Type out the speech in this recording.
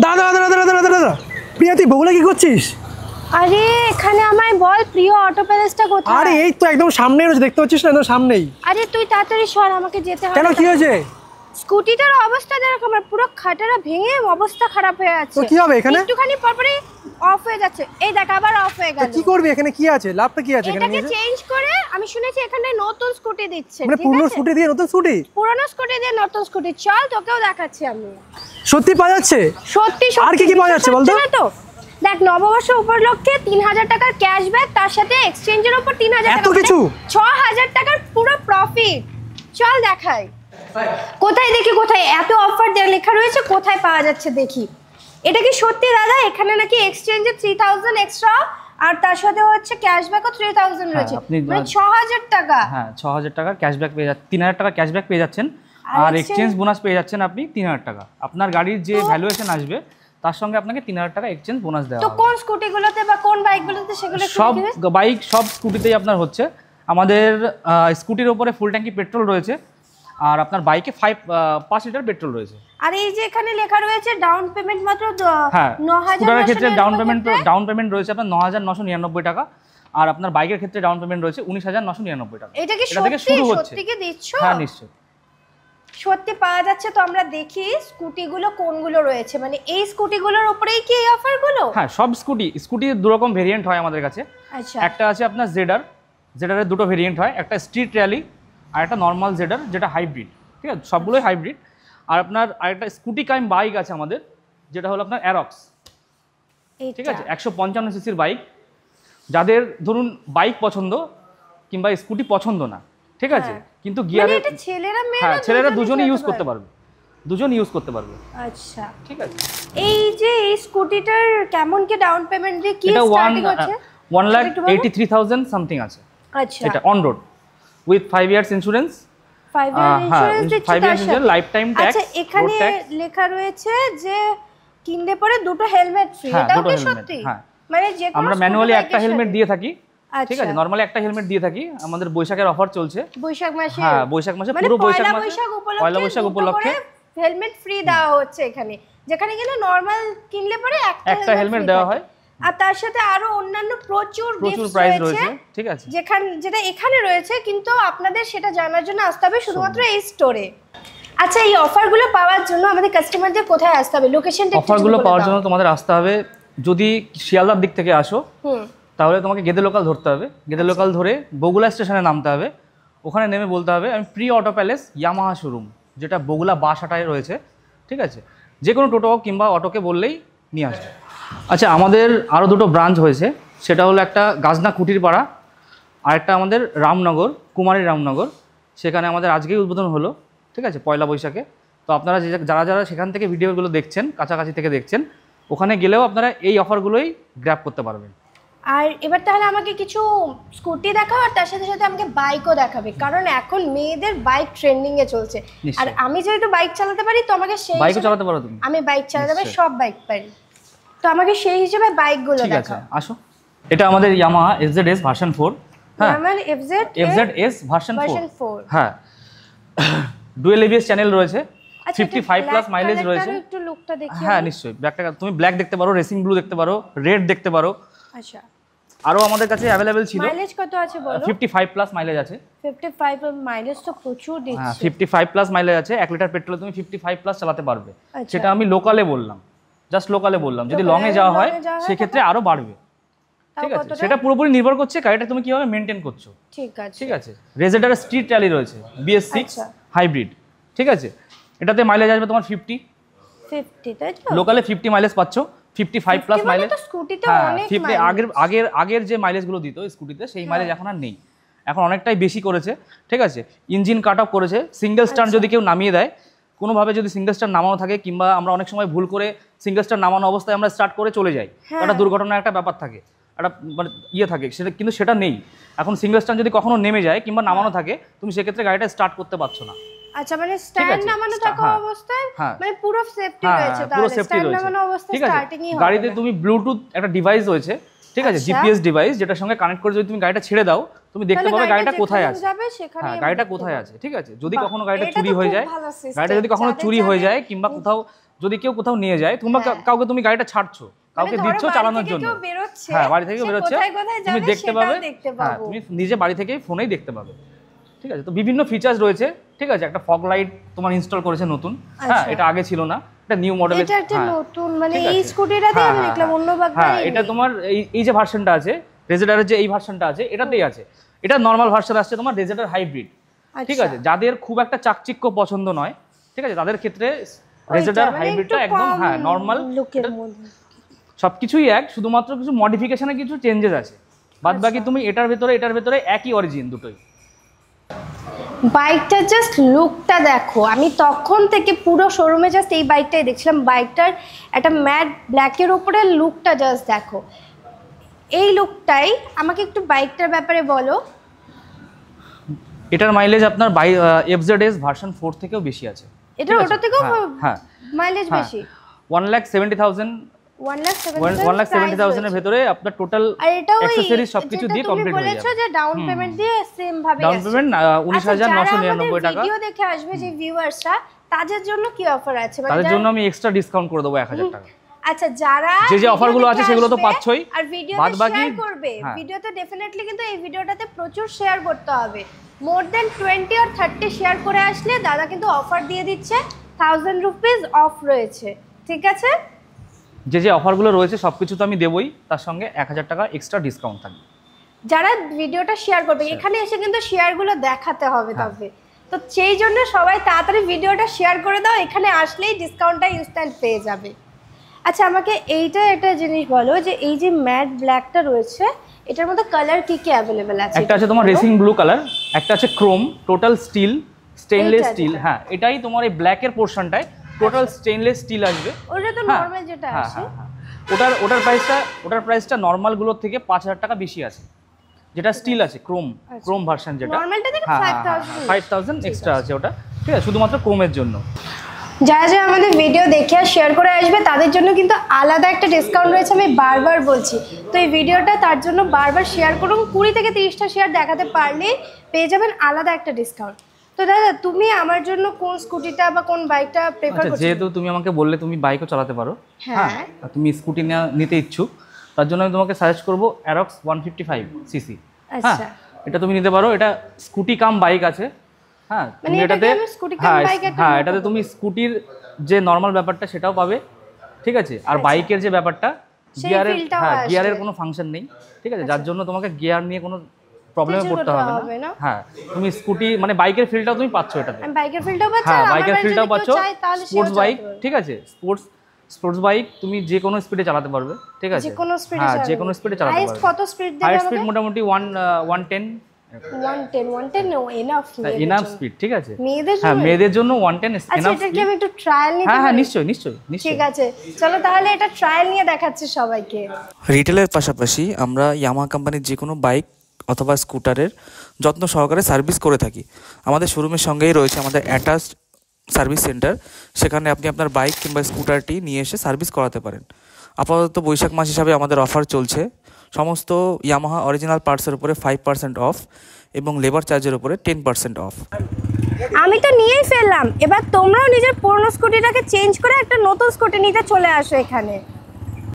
দাদা দাদা দাদা দাদা দাদা প্রিয়া তুই বগুলা কি করছিস? আরে এখানে আমায় বল প্রিয় অটো প্যালেসটা কোথায়? আরে এই তো একদম সামনেই রয়েছে, দেখতে পাচ্ছিস না, একদম সামনেই। আরে তুই তাড়াতাড়ি সর, আমাকে যেতে হবে। কেন, কি হয়েছে? স্কুটিটার অবস্থা দেখ, আমার পুরো খাটারা ভেঙে অবস্থা খারাপ হয়ে আছে। তো কি হবে এখানে? একটুখানি পরপরই অফ হয়ে যাচ্ছে, এই দেখ আবার অফ হয়ে গেল। কি করবি এখানে, কি আছে, লাভটা কি আছে এখানে? এটাকে চেঞ্জ করে আমি শুনেছি এখানে নতুন স্কুটি দিচ্ছে। মানে পুরনো স্কুটি দিয়ে নতুন স্কুটি? পুরনো স্কুটি দিয়ে নতুন স্কুটি, চল তোকেও দেখাচ্ছি আমি। সত্যি পাওয়া যাচ্ছে? সত্যি সত্যি। আর কি কি পাওয়া যাচ্ছে বলতো? তো দেখ, নববর্ষ উপলক্ষে 3000 টাকার ক্যাশব্যাক, তার সাথে এক্সচেঞ্জের উপর 3000 টাকা, এত কিছু? 6000 টাকার পুরো প্রফিট। চল দেখাই কোথায়, দেখি কোথায় এত অফার লেখা রয়েছে, কোথায় পাওয়া যাচ্ছে দেখি। এটা কি সত্যি দাদা? এখানে নাকি এক্সচেঞ্জে 3000 এক্সট্রা আর তার সাথে হচ্ছে ক্যাশব্যাকও 3000 রয়েছে, মানে 6000 টাকা। হ্যাঁ 6000 টাকার ক্যাশব্যাক পেয়ে যাচ্ছেন, 3000 টাকা ক্যাশব্যাক পেয়ে যাচ্ছেন, আর এক্সচেঞ্জ বোনাস পেয়ে যাচ্ছেন আপনি 3000 টাকা। আপনার গাড়ির যে ভ্যালুয়েশন আসবে তার সঙ্গে আপনাকে 3000 টাকা এক্সচেঞ্জ বোনাস দেওয়া তো হবে। কোন স্কুটিগুলোতে বা কোন বাইকগুলোতে সেগুলো? সব বাইক সব স্কুটিতেই আপনার হচ্ছে। আমাদের স্কুটির উপরে ফুল ট্যাঙ্কি পেট্রোল রয়েছে, আর আপনার বাইকে 5 লিটার পেট্রোল রয়েছে। আর এই যে এখানে লেখা রয়েছে ডাউন পেমেন্ট মাত্র 9000। স্কুটারের ক্ষেত্রে ডাউন পেমেন্ট রয়েছে আপনার 9999 টাকা, আর আপনার বাইকের ক্ষেত্রে ডাউন পেমেন্ট রয়েছে 19999 টাকা। এটা কি সত্যি কি দিচ্ছ? হ্যাঁ নিশ্চয়ই সত্যি পাওয়া যাচ্ছে। তো আমরা দেখি স্কুটিগুলো কোনগুলো রয়েছে, মানে এই স্কুটিগুলোর উপরেই কি এই অফারগুলো? হ্যাঁ সব স্কুটির দু রকম ভেরিয়েন্ট হয় আমাদের কাছে। আচ্ছা, একটা আছে আপনার জেডারের দুটো ভেরিয়েন্ট হয়, একটা স্ট্রিট র্যালি আর একটা নর্মাল জেডার যেটা হাইব্রিড, ঠিক আছে, সবগুলোই হাইব্রিড। আর আপনার আরেকটা স্কুটি কাইম বাইক আছে আমাদের, যেটা হলো আপনার অ্যারক্স, ঠিক আছে, 155 সিসির বাইক। যাদের ধরুন বাইক পছন্দ কিংবা স্কুটি পছন্দ না, ঠিক আছে, কিন্তু গিয়ারে ছেলেরা দুজনেই ইউজ করতে পারবে, ইউজ করতে পারবে। আচ্ছা ঠিক আছে। এই যে এই স্কুটিটার কেমন কি ডাউন পেমেন্ট দিয়ে কি স্টার্টিং হচ্ছে? 1,83,000 সামথিং আছে। আচ্ছা, এটা on road with 5 years insurance. 5 year insurance দিচ্ছে। 5 ইয়ার ইন্স্যুরেন্স, লাইফ টাইম ট্যাক্স। আচ্ছা, এখানে লেখা রয়েছে যে কিনলে পরে দুটো হেলমেট ফ্রি, এটাও কি সত্যি? হ্যাঁ, মানে যে আমরা ম্যানুয়ালি একটা হেলমেট দিয়ে থাকি, ঠিক আছে, নরমালি একটা হেলমেট দিয়ে থাকি। আমাদের বৈশাখের অফার চলছে, বৈশাখ মাসে। হ্যাঁ বৈশাখ মাসে, পুরো বৈশাখ মাসে, পয়লা বৈশাখ উপলক্ষে হেলমেট ফ্রি দেওয়া হচ্ছে এখানে। যেখানে কিনা নরমাল কিনলে পরে একটা হেলমেট দেওয়া হয়, আর তার সাথে আরো অন্যান্য প্রচুর প্রাইস রয়েছে, ঠিক আছে, যেটা এখানে রয়েছে। কিন্তু আপনাদের সেটা জানার জন্য আসতে হবে শুধুমাত্র এই স্টোরে। আচ্ছা, এই অফারগুলো পাওয়ার জন্য আমাদের কাস্টমারদের কোথায় আসতে হবে? লোকেশনটা অফারগুলো পাওয়ার জন্য তোমাদের আসতে হবে, যদি শিয়ালদার দিক থেকে আসো তাহলে তোমাকে গেদে লোকাল ধরতে হবে। গেদে লোকাল ধরে বগুলা স্টেশনে নামতে হবে। ওখানে নেমে বলতে হবে আমি pre auto palace Yamaha showroom, যেটা বগুলা বাসাটায় রয়েছে, ঠিক আছে। যে কোনো টোটো কিংবা অটোকে বললেই নিয়ে আসবে। আচ্ছা, আমাদের আরও দুটো ব্রাঞ্চ হয়েছে, সেটা হলো একটা গাজনা কুটির পাড়া, আর একটা আমাদের রামনগর, কুমারী রামনগর। সেখানে আমাদের আজকেই উদ্বোধন হলো, ঠিক আছে, পয়লা বৈশাখে। তো আপনারা যারা সেখান থেকে ভিডিওগুলো দেখছেন, কাছাকাছি থেকে দেখছেন, ওখানে গেলেও আপনারা এই অফারগুলোই গ্র্যাব করতে পারবেন। আর এবার তাহলে আমাকে কিছু স্কুটি দেখাও, আর তার সাথে সাথে আমাকে বাইকও দেখাবে, কারণ এখন মেয়েদের বাইক ট্রেন্ডিং এ চলছে। আর আমি যেহেতু বাইক চালাতে পারি, তো আমাকে সেই বাইকও চালাতে পারো তুমি? আমি বাইক চালাতে পারি, সব বাইক পারি, তো আমাকে সেই হিসেবে বাইকগুলো দেখাও। ঠিক আছে, আসো। এটা আমাদের ইয়ামাহা এফজেডএস ভার্সন 4। হ্যাঁ, আমার এফজেডএস ভার্সন 4। হ্যাঁ, ডুয়েল এবিএস চ্যানেল রয়েছে, 55 প্লাস মাইলেজ রয়েছে। একটু লুকটা দেখি। হ্যাঁ নিশ্চয়ই, ব্ল্যাকটা তুমি ব্ল্যাক দেখতে পারো, রেসিং ব্লু দেখতে পারো, রেড দেখতে পারো। আচ্ছা, আরো আমাদের কাছে अवेलेबल ছিল। মাইলেজ কত আছে বলো? 55 প্লাস মাইলেজ আছে। 55 মাইলেজ তো প্রচুর দিচ্ছে। হ্যাঁ, 55 প্লাস মাইলেজ আছে। 1 লিটার পেট্রোলে তুমি 55 প্লাস চালাতে পারবে। সেটা আমি লোকালে বললাম, জাস্ট লোকালে বললাম। যদি লং এ যাওয়া হয় সেই ক্ষেত্রে আরো বাড়বে, ঠিক আছে। সেটা পুরোপুরি নির্ভর করছে গাড়িটা তুমি কিভাবে মেইনটেইন করছো। ঠিক আছে। রেজেডার স্ট্রিট র্যালি রয়েছে, BS6 হাইব্রিড, ঠিক আছে। এটাতে মাইলেজ আসবে তোমার 50, তাই তো? লোকালে 50 মাইলেজ পাচ্ছো, 55 প্লাস মাইলেজ। তো স্কুটিতে অনেক আগের যে মাইলেজগুলো দিত স্কুটিতে, সেই মাইলেজ এখন আর নেই, এখন অনেকটাই বেশি করেছে, ঠিক আছে। ইঞ্জিন কাট অফ করেছে। সিঙ্গেল স্টার যদি কেউ নামিয়ে দেয়, কোনোভাবে যদি সিঙ্গেল স্টার নামানো থাকে, কিংবা আমরা অনেক সময় ভুল করে সিঙ্গেল স্টার নামানো অবস্থায় আমরা স্টার্ট করে চলে যাই, একটা দুর্ঘটনার একটা ব্যাপার থাকে, একটা মানে ইয়ে থাকে, সেটা কিন্তু সেটা নেই এখন। সিঙ্গেল স্টার যদি কখনো নেমে যায় কিংবা নামানো থাকে, তুমি সেক্ষেত্রে গাড়িটা স্টার্ট করতে পারছো না। আচ্ছা, মানে স্ট্যান্ড নামানো থাকা অবস্থায় মানে পুরো সেফটি রয়েছে, তাহলে স্ট্যান্ড নামানো অবস্থায় স্টার্টিংই হবে। গাড়িতে তুমি ব্লুটুথ একটা ডিভাইস রয়েছে, ঠিক আছে, জিপিএস ডিভাইস, যেটার সঙ্গে কানেক্ট করে যদি তুমি গাড়িটা ছেড়ে দাও, তুমি দেখতে পাবে গাড়িটা কোথায় আছে। হ্যাঁ, গাড়িটা কোথায় আছে, ঠিক আছে। যদি কখনো গাড়িটা চুরি হয়ে যায়, কিংবা কোথাও যদি কেউ কোথাও নিয়ে যায়, তোমরা কাউকে তুমি গাড়িটা ছাড়ছো, কাউকে দিচ্ছ চালানোর জন্য, হ্যাঁ বাড়ি থেকে বেরোচ্ছে, তুমি দেখতে পাবে, হ্যাঁ তুমি নিজে বাড়ি থেকেই ফোনেই দেখতে পাবে। ঠিক আছে, তো বিভিন্ন ফিচার্স রয়েছে। ঠিক আছে, একটা ফগ লাইট তোমার ইনস্টল করেছে নতুন, হ্যাঁ এটা আগে ছিল না, এটা নিউ মডেলের, এটা একটা নতুন, মানে এই স্কুটিটাতে আমি দেখলাম অন্য হ্যাঁ এটা তোমার এই যে ভার্সনটা আছে রেজেডারের, যে এই ভার্সনটা আছে এটাতেই আছে। এটা নরমাল ভার্সন আসছে তোমার রেজেডার হাইব্রিড। ঠিক আছে, যাদের খুব একটা চাকচিক্য পছন্দ নয়, ঠিক আছে, তাদের ক্ষেত্রে রেজেডার হাইব্রিডটা একদম হ্যাঁ নরমাল লুকের মধ্যে, সবকিছুই এক, শুধুমাত্র কিছু মডিফিকেশনে কিছু চেঞ্জেস আছে, বাদ বাকি তুমি এটার ভেতরে একই অরিজিন দুটোই। বাইকটার জাস্ট লুকটা দেখো, আমি তখন থেকে পুরো শোরুমে জাস্ট এই বাইকটাই দেখছিলাম। বাইকটার একটা ম্যাট ব্ল্যাকের উপরে লুকটা জাস্ট দেখো, এই লুকটাই। আমাকে একটু বাইকটার ব্যাপারে বলো। এটার মাইলেজ আপনার FZS ভার্সন 4 থেকেও বেশি আছে। এটা ওটা থেকেও হ্যাঁ মাইলেজ বেশি, 1,70,000 1,70,000 এর ভেতরে আপনার টোটাল অ্যাকসেসরিজ সবকিছু দিয়ে কমপ্লিট হয়ে যাবে। বলেছো যে ডাউন পেমেন্ট দিয়ে সেম ভাবে ডাউন পেমেন্ট 19,999 টাকা। ভিডিও দেখে আসবে যে ভিউয়ার্সরা, তাদের জন্য কি অফার আছে? তাদের জন্য আমি এক্সট্রা ডিসকাউন্ট করে দেবো 1,000 টাকা। আচ্ছা, যারা যে অফারগুলো আছে সেগুলো তো পাচ্ছই, আর ভিডিওতে শেয়ার করবে, ভিডিওতে ডেফিনেটলি কিন্তু এই ভিডিওটাতে প্রচুর শেয়ার করতে হবে। মোর দ্যান 20 or 30 শেয়ার করে আসলে দাদা কিন্তু অফার দিয়ে দিচ্ছে, 1000 রুপিস অফ রয়েছে। ঠিক আছে, যে অফারগুলো রয়েছে সবকিছু তো আমি দেবই, তার সঙ্গে 1,000 টাকা এক্সট্রা ডিসকাউন্ট থাকবে। যারা ভিডিওটা শেয়ার করবে, এখানে এসে কিন্তু শেয়ারগুলো দেখাতে হবে, তবে তো সেই জন্য সবাই তাড়াতাড়ি ভিডিওটা শেয়ার করে দাও, এখানে আসলেই ডিসকাউন্টটা ইনস্ট্যান্ট পেয়ে যাবে। আচ্ছা, আমাকে এইটা একটা জিনিস বলো, যে এই যে ম্যাট ব্ল্যাকটা রয়েছে, এটার মধ্যে কালার কি কি অ্যাভেলেবেল আছে? একটা আছে তোমার রেসিং ব্লু কালার, একটা আছে chrome, total steel, stainless steel. হ্যাঁ এটাই তোমার এই ব্ল্যাকের পোরশনটায় টোটাল স্টেইনলেস স্টিল আসবে। ওটা তো নরমাল যেটা আসে, ওটার প্রাইসটা নরমাল গুলোর থেকে 5,000 টাকা বেশি আছে। যেটা স্টিল আছে ক্রোম ভার্সন, যেটা নরমালটা থেকে 5,000 এক্সট্রা আছে ওটা। ঠিক আছে, শুধুমাত্র ক্রোমের জন্য। যারা যারা আমাদের ভিডিও দেখে আর শেয়ার করে আসবে তাদের জন্য কিন্তু আলাদা একটা ডিসকাউন্ট রয়েছে, আমি বারবার বলছি। তো এই ভিডিওটা তার জন্য বারবার শেয়ার করুন, 20 থেকে 30টা শেয়ার দেখাতে পারলেই পেয়ে যাবেন আলাদা একটা ডিসকাউন্ট। তো দাদা, তুমি আমার জন্য কোন স্কুটিটা বা কোন বাইকটা প্রেফার করছো? যেহেতু তুমি আমাকে বললে তুমি বাইকও চালাতে পারো, হ্যাঁ তুমি স্কুটি নিতে ইচ্ছুক, তার জন্য আমি তোমাকে সাজেস্ট করবো অ্যারক্স 155 সিসি। আচ্ছা, এটা তুমি নিতে পারো, এটা স্কুটি কাম বাইক আছে। হ্যাঁ তুমি এটাতে, হ্যাঁ এটাতে তুমি স্কুটির যে নর্মাল ব্যাপারটা সেটাও পাবে। ঠিক আছে, আর বাইকের যে ব্যাপারটা, গিয়ারের কোনো ফাংশন নেই। ঠিক আছে, যার জন্য তোমাকে গিয়ার নিয়ে কোনো প্রবলেমে পড়তে হবে না। হ্যাঁ তুমি স্কুটি মানে বাইকের ফিলটাও তুমি পাচ্ছ এটাতে। বাইকের ফিলটাও পাচ্ছ, হ্যাঁ বাইকের ফিলটাও পাচ্ছ। স্পোর্টস বাইক, ঠিক আছে, স্পোর্টস বাইক তুমি যে কোনো স্পিডে চালাতে পারবে। ঠিক আছে, হ্যাঁ যে কোনো স্পিডে চালাতে পারবে। কত স্পিড দেবে? হাই স্পিড মোটামুটি 110 এনাফ স্পিড। ঠিক আছে, মেয়েদের জন্য 110 এনাফ। এটা কি আমি একটু ট্রায়াল নিতে পারি? হ্যাঁ নিশ্চয়ই। ঠিক আছে, চলো তাহলে এটা ট্রায়াল নিয়ে দেখাচ্ছি সবাইকে। রিটেলের পাশাপাশি আমরা ইয়ামাহা কোম্পানির যে কোনো বাইক অথবা স্কুটারের যত্ন সহকারে সার্ভিস করে থাকি। আমাদের শোরুমের সঙ্গেই রয়েছে আমাদের অ্যাটাচড সার্ভিস সেন্টার, সেখানে আপনি আপনার বাইক কিংবা স্কুটারটি নিয়ে এসে সার্ভিস করাতে পারেন। আপাতত বৈশাখ মাস হিসাবে আমাদের অফার চলছে, সমস্ত ইয়ামাহা অরিজিনাল পার্টসের উপরে 5% অফ এবং লেবার চার্জের উপরে 10% অফ। আমি তো নিয়েই ফেললাম, এবার তোমরাও নিজের পুরনো স্কুটিটাকে চেঞ্জ করে একটা নতুন স্কুটি নিতে চলে আসো এখানে।